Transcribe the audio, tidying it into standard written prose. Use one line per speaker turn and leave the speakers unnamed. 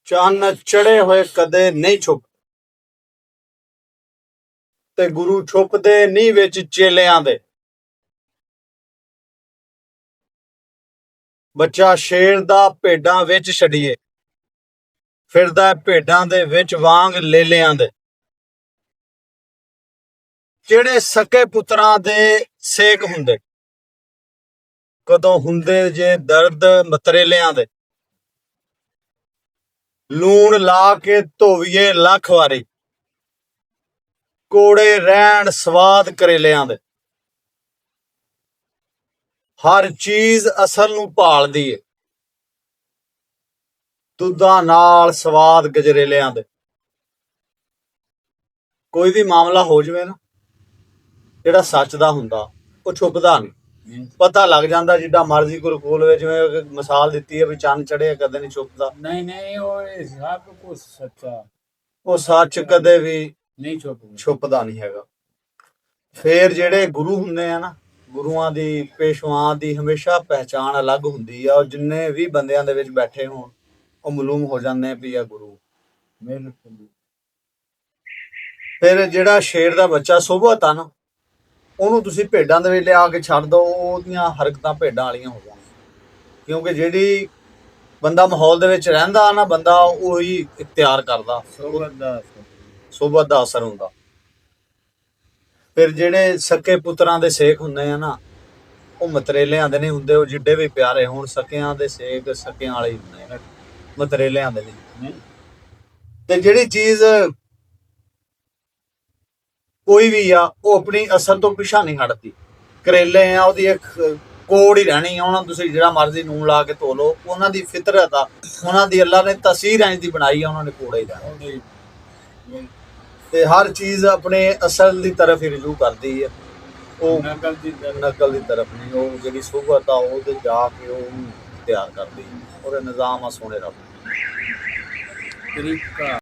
ਚੰਨ ਚੜੇ ਹੋਏ ਕਦੇ ਨਹੀਂ ਛੁਪ ਤੇ ਗੁਰੂ ਛੁਪਦੇ ਨਹੀਂ ਵਿੱਚ ਚੇਲਿਆਂ ਦੇ। ਬੱਚਾ ਸ਼ੇਰ ਦਾ ਭੇਡਾਂ ਵਿੱਚ ਛੱਡੀਏ, ਫਿਰਦਾ ਭੇਡਾਂ ਦੇ ਵਿੱਚ ਵਾਂਗ ਲੇਲਿਆਂ ਦੇ। ਜਿਹੜੇ ਸਕੇ ਪੁੱਤਰਾਂ ਦੇ ਸੇਕ ਹੁੰਦੇ, ਕਦੋਂ ਹੁੰਦੇ ਜੇ ਦਰਦ ਮਤਰੇਲਿਆਂ ਦੇ। ਲੂਣ ਲਾ ਕੇ ਧੋਵੀਏ ਲੱਖ ਵਾਰੀ, ਕੋੜੇ ਰਹਿਣ ਸਵਾਦ ਕਰੇਲਿਆਂ ਦੇ। ਹਰ ਚੀਜ਼ ਅਸਲ ਨੂੰ ਭਾਲਦੀ ਏ, ਦੁੱਧਾਂ ਨਾਲ ਸਵਾਦ ਗਜਰੇਲਿਆਂ ਦੇ। ਕੋਈ ਵੀ ਮਾਮਲਾ ਹੋ ਜਾਵੇ ਨਾ, ਜਿਹੜਾ ਸੱਚ ਦਾ ਹੁੰਦਾ ਉਹ ਛੁਪਦਾ ਨਹੀਂ, ਪਤਾ ਲੱਗ ਜਾਂਦਾ। ਜਿੱਦਾਂ ਮਰਜ਼ੀ ਗੁਰੂ ਕੋਲ ਵਿੱਚ ਜਿਵੇਂ ਮਿਸਾਲ ਦਿੱਤੀ ਹੈ ਵੀ ਚੰਨ ਚੜ੍ਹੇ ਕਦੇ ਨਹੀਂ ਛੁਪਦਾ।
ਨਹੀਂ ਉਹ ਸਭ ਕੁਝ ਸੱਚਾ,
ਉਹ ਸੱਚ ਕਦੇ ਵੀ
ਨਹੀਂ
ਛੁਪਦਾ ਨਹੀਂ ਹੈਗਾ। ਫੇਰ ਜਿਹੜੇ ਗੁਰੂ ਹੁੰਦੇ ਆ ਨਾ, ਗੁਰੂਆਂ ਦੀ ਪੇਸ਼ਵਾਂ ਦੀ ਹਮੇਸ਼ਾ ਪਹਿਚਾਣ ਅਲੱਗ ਹੁੰਦੀ ਆ। ਉਹ ਜਿੰਨੇ ਵੀ ਬੰਦਿਆਂ ਦੇ ਵਿੱਚ ਬੈਠੇ ਹੋਣ ਉਹ ਮਾਲੂਮ ਹੋ ਜਾਂਦੇ ਵੀ ਆ ਗੁਰੂ। ਫਿਰ ਜਿਹੜਾ ਸ਼ੇਰ ਦਾ ਬੱਚਾ ਸੋਭਤ ਆ ਨਾ, ਉਹਨੂੰ ਤੁਸੀਂ ਭੇਡਾਂ ਦੇ ਵਿੱਚ ਲਿਆ ਕੇ ਛੱਡ ਦਿਓ, ਉਹਦੀਆਂ ਹਰਕਤਾਂ ਭੇਡਾਂ ਵਾਲੀਆਂ ਹੋ ਜਾਣਗੀਆਂ। ਕਿਉਂਕਿ ਜਿਹੜੀ ਬੰਦਾ ਮਾਹੌਲ ਦੇ ਵਿੱਚ ਰਹਿੰਦਾ ਨਾ, ਬੰਦਾ ਉਹੀ ਇਖਤਿਆਰ ਕਰਦਾ, ਸੋਭਤ ਦਾ ਅਸਰ ਹੁੰਦਾ। ਫਿਰ ਜਿਹੜੇ ਸਕੇ ਪੁੱਤਰਾਂ ਦੇ ਸੇਕ ਹੁੰਦੇ ਆ ਨਾ, ਉਹ ਮਤਰੇਲਿਆਂ ਦੇ ਨਹੀਂ ਹੁੰਦੇ। ਉਹ ਜਿੱਡੇ ਵੀ ਪਿਆਰੇ ਹੋਣ, ਸਕਿਆਂ ਦੇ ਸੇਕ ਸਕਿਆਂ ਵਾਲੇ ਹੀ ਹੁੰਦੇ ਆ, ਮਤਰੇਲਿਆਂ ਦੇ ਨਹੀਂ। ਤੇ ਜਿਹੜੀ ਚੀਜ਼ ਕੋਈ ਵੀ ਆ ਉਹ ਆਪਣੀ ਅਸਲ ਤੋਂ ਪਿਛਾ ਨਹੀਂ ਹਟਦੀ। ਕਰੇਲੇ ਆ, ਉਹਦੀ ਇੱਕ ਕੋੜ ਹੀ ਰਹਿਣੀ ਆ। ਉਹਨਾਂ ਤੁਸੀਂ ਜਿਹੜਾ ਮਰਜ਼ੀ ਨੂਣ ਲਾ ਕੇ ਧੋ ਲਓ, ਉਹਨਾਂ ਦੀ ਫਿਤਰਤ ਆ, ਉਹਨਾਂ ਦੀ ਅੱਲਾ ਨੇ ਤਸੀਰ ਇੰਝ ਦੀ ਬਣਾਈ ਆ, ਉਹਨਾਂ ਨੇ ਕੋੜਾ ਹੀ ਰਹਿਣਾ। ਤੇ ਹਰ ਚੀਜ਼ ਆਪਣੇ ਅਸਲ ਦੀ ਤਰਫ ਹੀ ਰਜੂ ਕਰਦੀ ਹੈ, ਉਹ ਨਕਲ ਦੀ ਤਰਫ ਨਹੀਂ। ਉਹ ਜਿਹੜੀ ਸੋਭਤ ਆ ਉਹਦੇ ਜਾ ਕੇ ਉਹ ਤਿਆਰ ਕਰਦੀ, ਉਹਦੇ ਨਿਜ਼ਾਮ ਆ ਸੋਹਣੇ ਰੱਬ ਤਰੀਕਾ।